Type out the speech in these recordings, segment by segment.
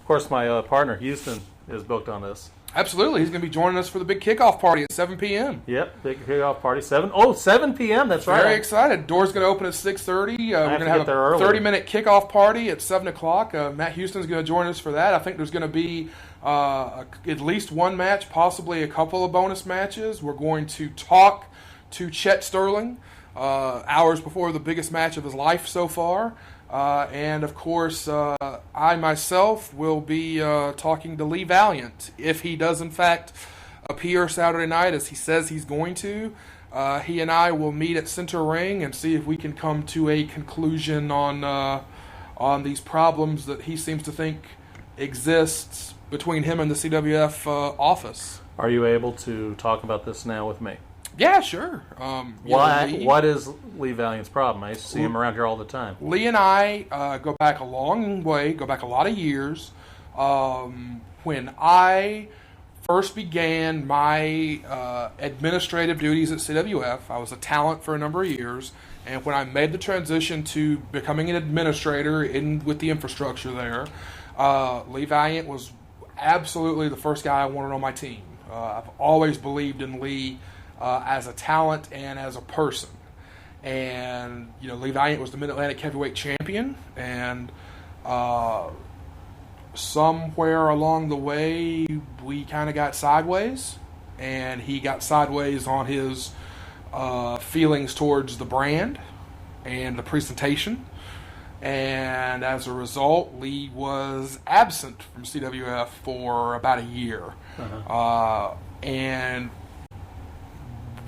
Of course, my partner, Houston, is booked on this. Absolutely. He's going to be joining us for the big kickoff party at 7 p.m. Yep, big kickoff party. 7 p.m., that's right. Very excited. Door's going to open at 6:30. We're going to have a 30-minute kickoff party at 7 o'clock. Matt Houston's going to join us for that. I think there's going to be at least one match, possibly a couple of bonus matches. We're going to talk to Chet Sterling hours before the biggest match of his life so far. And, of course, I myself will be talking to Lee Valiant. If he does, in fact, appear Saturday night, as he says he's going to, he and I will meet at Center Ring and see if we can come to a conclusion on these problems that he seems to think exists between him and the CWF office. Are you able to talk about this now with me? Yeah, sure. What is Lee Valiant's problem? I used to see him around here all the time. Lee and I go back a long way, go back a lot of years. When I first began my administrative duties at CWF, I was a talent for a number of years. And when I made the transition to becoming an administrator with the infrastructure there, Lee Valiant was absolutely the first guy I wanted on my team. I've always believed in Lee as a talent and as a person. And, Lee Valiant was the Mid-Atlantic Heavyweight Champion, and somewhere along the way, we kind of got sideways, and he got sideways on his feelings towards the brand and the presentation. And as a result, Lee was absent from CWF for about a year. And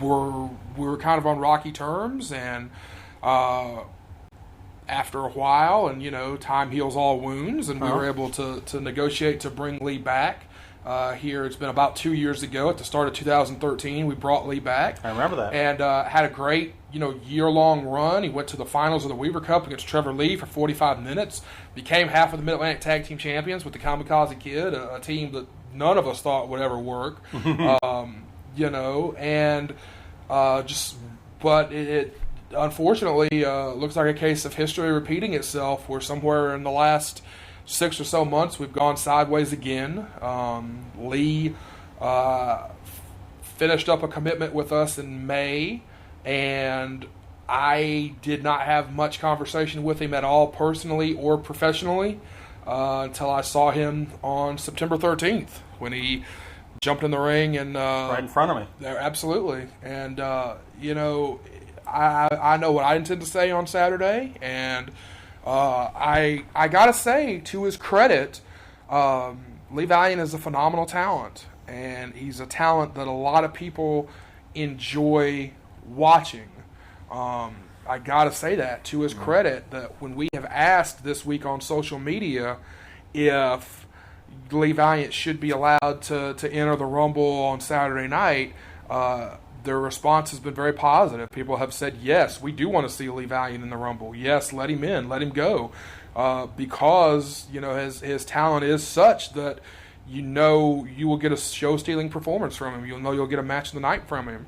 we're kind of on rocky terms, and after a while, and time heals all wounds, and we were able to negotiate to bring Lee back. Here, it's been about 2 years ago, at the start of 2013, we brought Lee back. I remember that. And had a great, year-long run. He went to the finals of the Weaver Cup against Trevor Lee for 45 minutes, became half of the Mid-Atlantic Tag Team Champions with the Kamakazi Kid, a team that none of us thought would ever work. But it unfortunately looks like a case of history repeating itself, where somewhere in the last 6 or so months we've gone sideways again. Lee finished up a commitment with us in May, and I did not have much conversation with him at all, personally or professionally, until I saw him on September 13th, when he jumped in the ring and right in front of me. Absolutely. And I know what I intend to say on Saturday, and I gotta say, to his credit, Lee Valiant is a phenomenal talent, and he's a talent that a lot of people enjoy watching. I gotta say that, to his credit, that when we have asked this week on social media if Lee Valiant should be allowed to enter the Rumble on Saturday night, their response has been very positive. People have said, yes, we do want to see Lee Valiant in the Rumble. Yes, let him in, let him go. Because, his talent is such that you will get a show-stealing performance from him. You'll get a match of the night from him.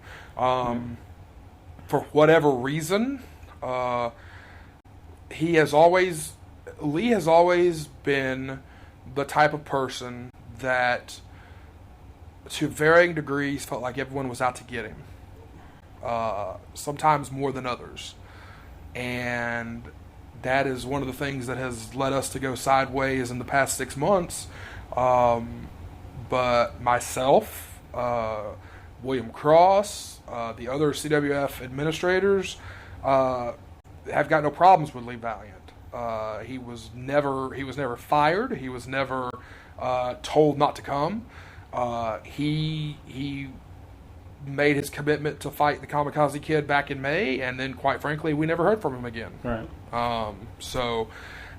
For whatever reason, Lee has always been the type of person that, to varying degrees, felt like everyone was out to get him. Sometimes more than others. And that is one of the things that has led us to go sideways in the past 6 months. But myself, William Cross, the other CWF administrators, have got no problems with Lee Valiant. He was never fired. He was never told not to come. He made his commitment to fight the Kamakazi Kid back in May, and then, quite frankly, we never heard from him again. Right. So,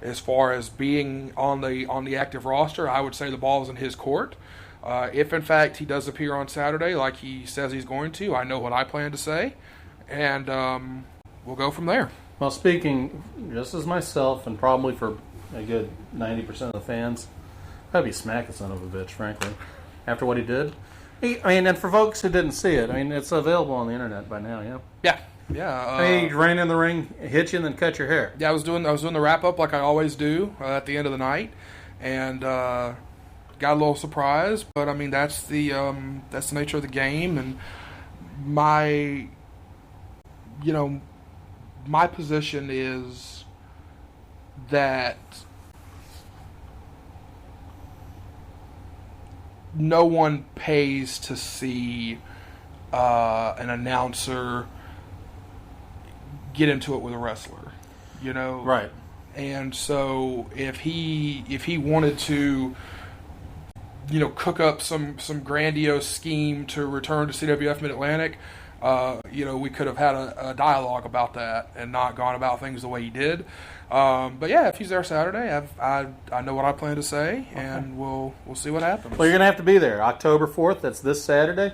as far as being on the active roster, I would say the ball is in his court. If in fact he does appear on Saturday, like he says he's going to, I know what I plan to say, and we'll go from there. Well, speaking just as myself, and probably for a good 90% of the fans, I'd be smacking son of a bitch, frankly, after what he did. And for folks who didn't see it, it's available on the internet by now, yeah? Yeah. He ran in the ring, hit you, and then cut your hair. Yeah, I was doing the wrap-up like I always do at the end of the night. and got a little surprised. But I mean, that's the nature of the game, and my position is that no one pays to see an announcer get into it with a wrestler, Right. And so if he wanted to, cook up some grandiose scheme to return to CWF Mid-Atlantic, we could have had a dialogue about that and not gone about things the way he did. But yeah, if he's there Saturday, I know what I plan to say, and we'll see what happens. Well, you're going to have to be there. October 4th, that's this Saturday.